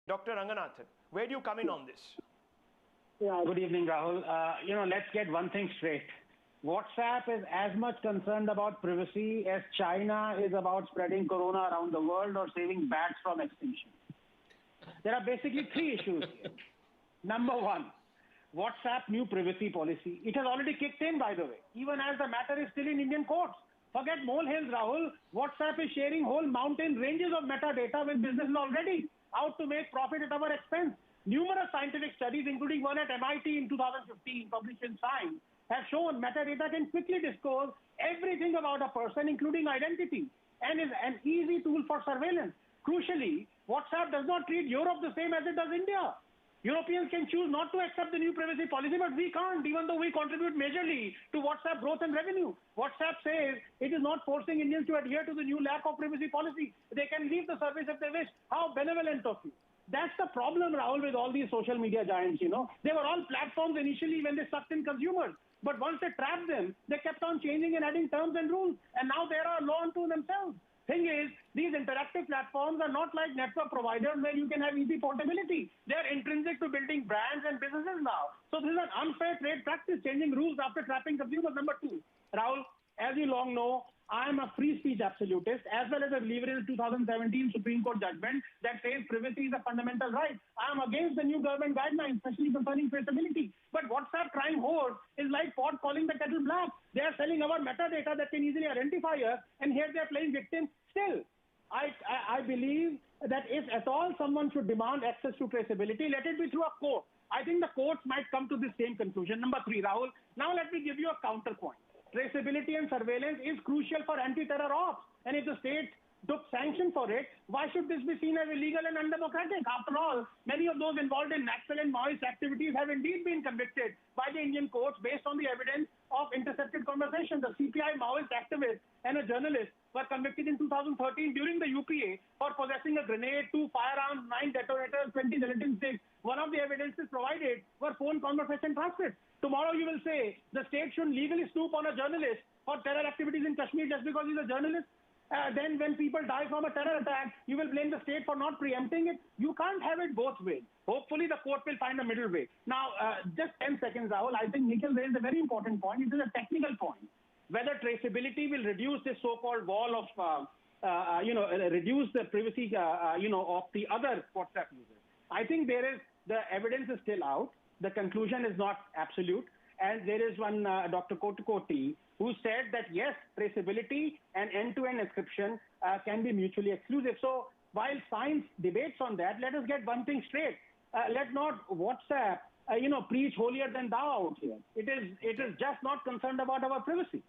Dr. Ranganathan, where do you come in on this? Yeah, good evening, Rahul. Let's get one thing straight. WhatsApp is as much concerned about privacy as China is about spreading corona around the world or saving bats from extinction. There are basically three issues here. Number one, WhatsApp new privacy policy. It has already kicked in, by the way, even as the matter is still in Indian courts. Forget molehills, Rahul. WhatsApp is sharing whole mountain ranges of metadata with businesses already out to make profit at our expense. Numerous scientific studies, including one at MIT in 2015, published in Science, have shown metadata can quickly disclose everything about a person, including identity, and is an easy tool for surveillance. Crucially, WhatsApp does not treat Europe the same as it does India. Europeans can choose not to accept the new privacy policy, but we can't, even though we contribute majorly to WhatsApp growth and revenue. WhatsApp says it is not forcing Indians to adhere to the new lack of privacy policy. They can leave the service if they wish. How benevolent of you. That's the problem, Rahul, with all these social media giants, They were all platforms initially when they sucked in consumers. But once they trapped them, they kept on changing and adding terms and rules. And now they are a law unto themselves. Thing is, these interactive platforms are not like network providers where you can have easy portability. They are intrinsic to building brands and businesses now. So this is an unfair trade practice, changing rules after trapping consumers. Number two, Rahul, as you long know, I am a free speech absolutist, as well as a believer in the 2017 Supreme Court judgment that says privacy is a fundamental right. I am against the new government guidelines, especially concerning traceability. But WhatsApp crying horse is like pot calling the kettle black. They are selling our metadata that can easily identify us, and here they are playing victim. Still, I believe that if at all someone should demand access to traceability, let it be through a court. I think the courts might come to the same conclusion. Number three, Rahul, now let me give you a counterpoint. Traceability and surveillance is crucial for anti-terror ops. And if the state took sanction for it, why should this be seen as illegal and undemocratic? After all, many of those involved in Naxal and Maoist activities have indeed been convicted by the Indian courts based on the evidence of intercepted conversations. The CPI Maoist activist and a journalist were convicted in 2013 during the UPA for possessing a grenade, 2 firearms, 9 detonators, 20 gelatin sticks. One of the evidences provided were phone conversation transcripts. Tomorrow you will say the state should legally snoop on a journalist for terror activities in Kashmir just because he's a journalist. Then when people die from a terror attack, you will blame the state for not preempting it. You can't have it both ways. Hopefully the court will find a middle way. Now, just 10 seconds, Rahul. I think Nikhil raised a very important point. It is a technical point. Whether traceability will reduce this so-called wall of, reduce the privacy, of the other WhatsApp users. I think the evidence is still out. The conclusion is not absolute. And there is one Dr. Kotukoti who said that, yes, traceability and end-to-end encryption can be mutually exclusive. So while science debates on that, let us get one thing straight. Let not WhatsApp, preach holier than thou out here. It is just not concerned about our privacy.